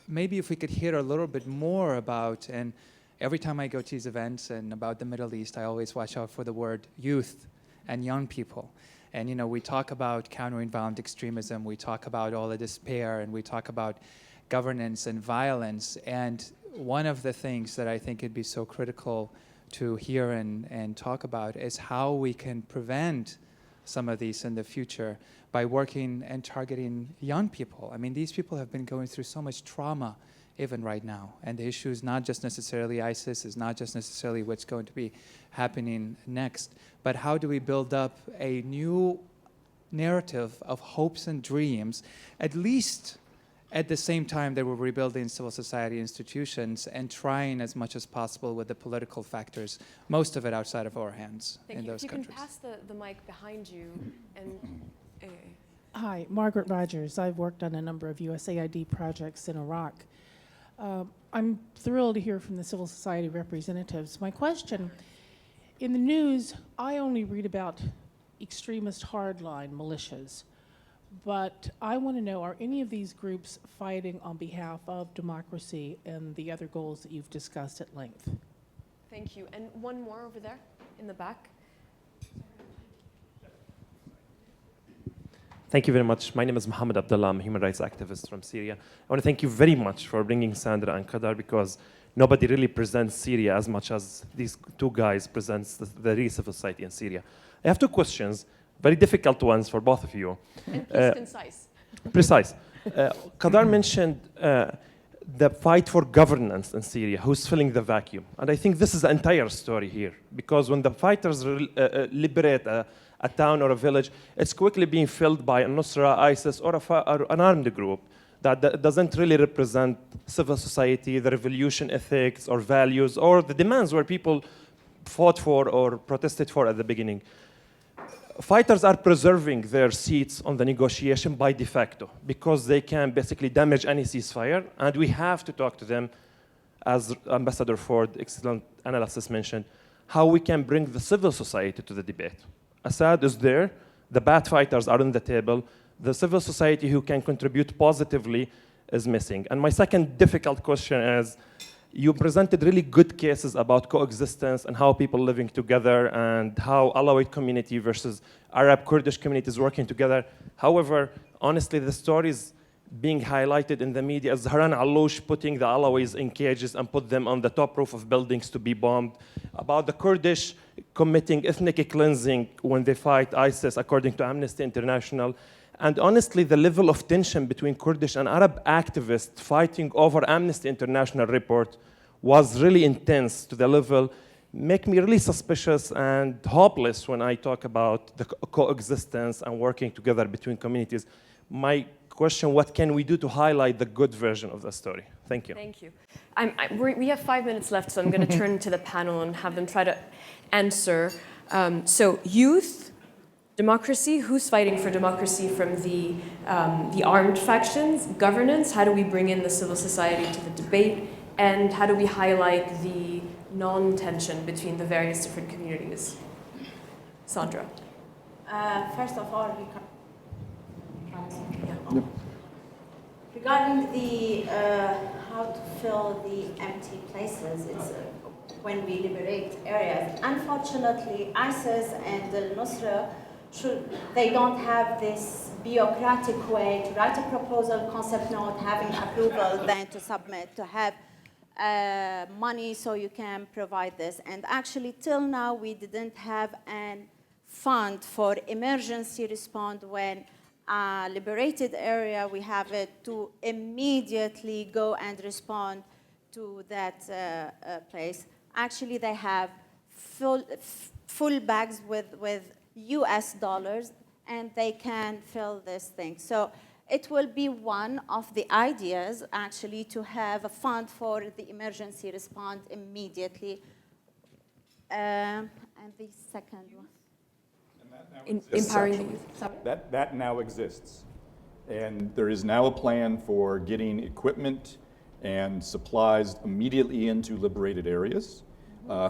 maybe if we could hear a little bit more about, and every time I go to these events and about the Middle East, I always watch out for the word youth and young people. And we talk about countering violent extremism, we talk about all the despair, and we talk about governance and violence. And one of the things that I think would be so critical to hear and talk about is how we can prevent some of these in the future by working and targeting young people. I mean, these people have been going through so much trauma even right now. And the issue is not just necessarily ISIS, is not just necessarily what's going to be happening next, but how do we build up a new narrative of hopes and dreams, at least at the same time that we're rebuilding civil society institutions and trying as much as possible with the political factors, most of it outside of our hands in those countries. If you can pass the mic behind you. And Hi, Margaret Rogers. I've worked on a number of USAID projects in Iraq. I'm thrilled to hear from the civil society representatives. My question, in the news, I only read about extremist hardline militias, but I want to know, are any of these groups fighting on behalf of democracy and the other goals that you've discussed at length? Thank you. And one more over there in the back. Thank you very much. My name is Mohammed Abdullah. I'm a human rights activist from Syria. I want to thank you very much for bringing Sandra and Kadar, because nobody really presents Syria as much as these two guys presents the real civil society in Syria. I have two questions, very difficult ones for both of you. And please concise. Precise. Kadar mentioned the fight for governance in Syria, who's filling the vacuum. And I think this is the entire story here, because when the fighters liberate a town or a village, it's quickly being filled by al-Nusra, ISIS, or an armed group that doesn't really represent civil society, the revolution ethics or values, or the demands where people fought for or protested for at the beginning. Fighters are preserving their seats on the negotiation by de facto, because they can basically damage any ceasefire, and we have to talk to them, as Ambassador Ford, excellent analysis mentioned, how we can bring the civil society to the debate. Assad is there, the bad fighters are on the table, the civil society who can contribute positively is missing. And my second difficult question is, you presented really good cases about coexistence and how people living together and how Alawite community versus Arab Kurdish communities working together. However, honestly, the stories being highlighted in the media as Haran Alloush putting the Alawis in cages and put them on the top roof of buildings to be bombed, about the Kurdish committing ethnic cleansing when they fight ISIS, according to Amnesty International. And honestly, the level of tension between Kurdish and Arab activists fighting over Amnesty International report was really intense, to the level make me really suspicious and hopeless when I talk about the coexistence and working together between communities. My question, what can we do to highlight the good version of the story? Thank you. Thank you. We have 5 minutes left, so I'm going to turn to the panel and have them try to answer. So youth, democracy, who's fighting for democracy from the armed factions, governance, how do we bring in the civil society to the debate, and how do we highlight the non-tension between the various different communities? Sandra. First of all, regarding the how to fill the empty places, it's when we liberate areas. Unfortunately, ISIS and al-Nusra, they don't have this bureaucratic way to write a proposal, concept note, having approval, then to submit, to have money so you can provide this. And actually, till now, we didn't have an fund for emergency response when a liberated area, we have it to immediately go and respond to that place. Actually, they have full bags with US dollars, and they can fill this thing. So it will be one of the ideas, actually, to have a fund for the emergency response immediately. And the second one. Empowering the youth. Sorry. That now exists. And there is now a plan for getting equipment and supplies immediately into liberated areas.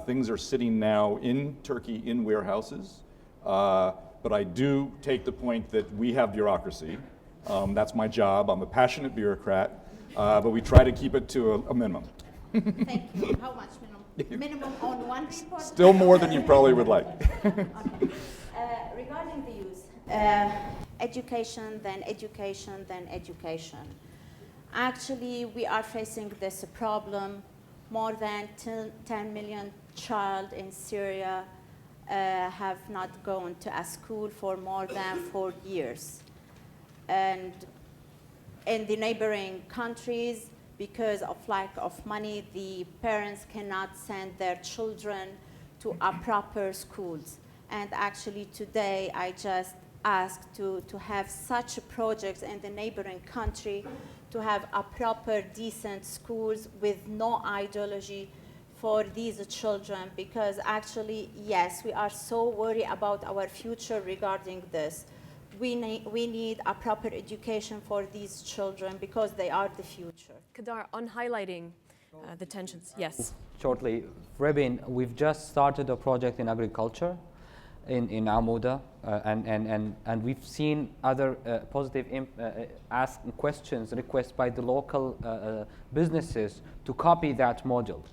Things are sitting now in Turkey in warehouses. But I do take the point that we have bureaucracy. That's my job. I'm a passionate bureaucrat. But we try to keep it to a minimum. Thank you. How much minimum? Minimum on one report? Still more than you probably would like. Regarding the youth, education, then education, then education. Actually, we are facing this problem. More than 10 million child in Syria have not gone to a school for more than 4 years. And in the neighboring countries, because of lack of money, the parents cannot send their children to a proper schools. And actually today, I just asked to have such projects in the neighboring country to have a proper, decent schools with no ideology for these children. Because actually, yes, we are so worried about our future regarding this. We need a proper education for these children because they are the future. Kadar, on highlighting the tensions, yes. Shortly, Rebin, we've just started a project in agriculture in Amuda, and we've seen other positive asked questions, requests by the local businesses to copy that model.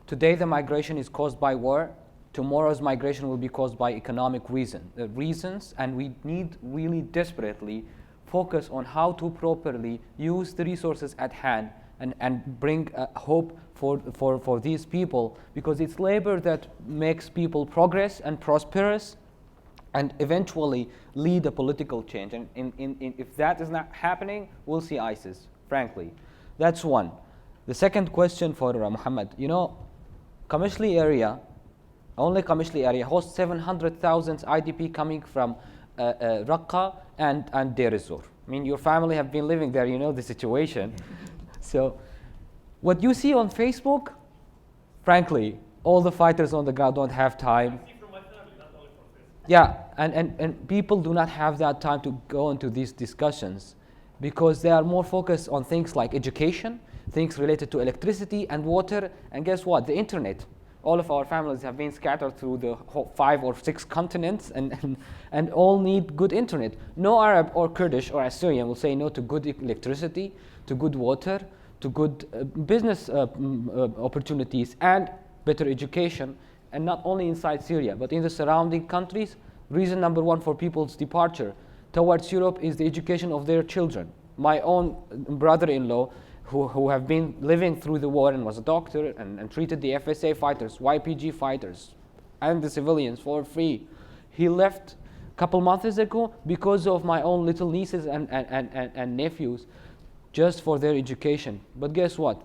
Today, the migration is caused by war. Tomorrow's migration will be caused by economic reasons, and we need really desperately focus on how to properly use the resources at hand and bring hope for these people, because it's labor that makes people progress and prosperous and eventually lead a political change. And if that is not happening, we'll see ISIS, frankly. That's one. The second question for Muhammad, you know, Kamishli area, only Kamishli area hosts 700,000 IDP coming from Raqqa and Deir ez-Zor. I mean, your family have been living there, you know the situation. So what you see on Facebook, frankly, all the fighters on the ground don't have time. Yeah, and people do not have that time to go into these discussions because they are more focused on things like education, things related to electricity and water, and guess what? The internet. All of our families have been scattered through the 5 or 6 continents and all need good internet. No Arab or Kurdish or Syrian will say no to good electricity, to good water, to good business opportunities and better education, and not only inside Syria, but in the surrounding countries. Reason number 1 for people's departure towards Europe is the education of their children. My own brother-in-law, who have been living through the war and was a doctor and treated the FSA fighters, YPG fighters, and the civilians for free. He left a couple months ago because of my own little nieces and nephews, just for their education. But guess what?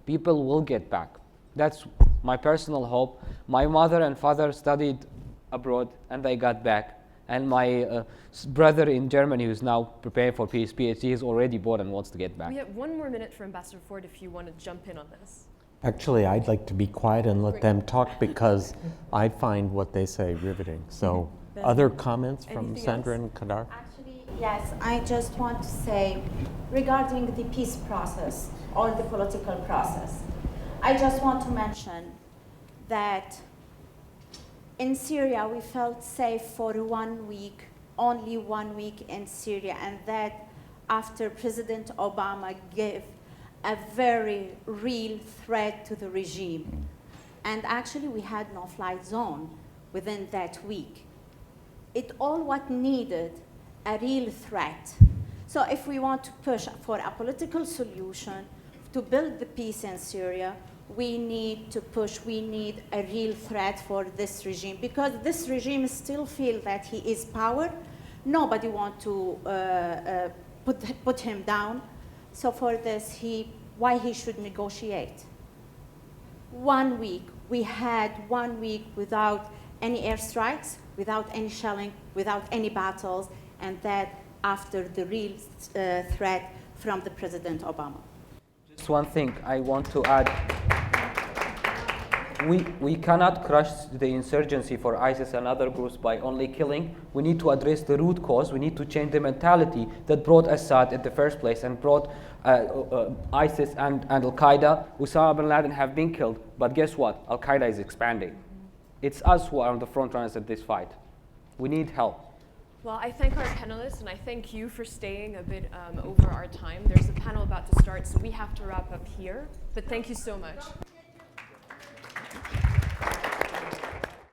People will get back. That's my personal hope. My mother and father studied abroad and they got back. And my brother in Germany, who's now preparing for PhD, is already bored and wants to get back. We have 1 more minute for Ambassador Ford if you want to jump in on this. Actually, I'd like to be quiet and let them talk because I find what they say riveting. So, other comments from Anything Sandra else? and Kadar? Actually, yes, I just want to say regarding the peace process or the political process, I just want to mention that in Syria we felt safe for 1 week, only 1 week in Syria, and that after President Obama gave a very real threat to the regime. And actually we had no flight zone within that week. It all what needed a real threat. So if we want to push for a political solution to build the peace in Syria, we need to push, we need a real threat for this regime, because this regime still feel that he is power. Nobody want to put him down. So for this, why he should negotiate? 1 week, we had 1 week without any airstrikes, without any shelling, without any battles, and that after the real threat from the President Obama. Just one thing I want to add. We cannot crush the insurgency for ISIS and other groups by only killing. We need to address the root cause. We need to change the mentality that brought Assad in the first place and brought ISIS and Al-Qaeda. Osama bin Laden have been killed, but guess what? Al-Qaeda is expanding. It's us who are on the front runners at this fight. We need help. Well, I thank our panelists, and I thank you for staying a bit over our time. There's a panel about to start, so we have to wrap up here. But thank you so much.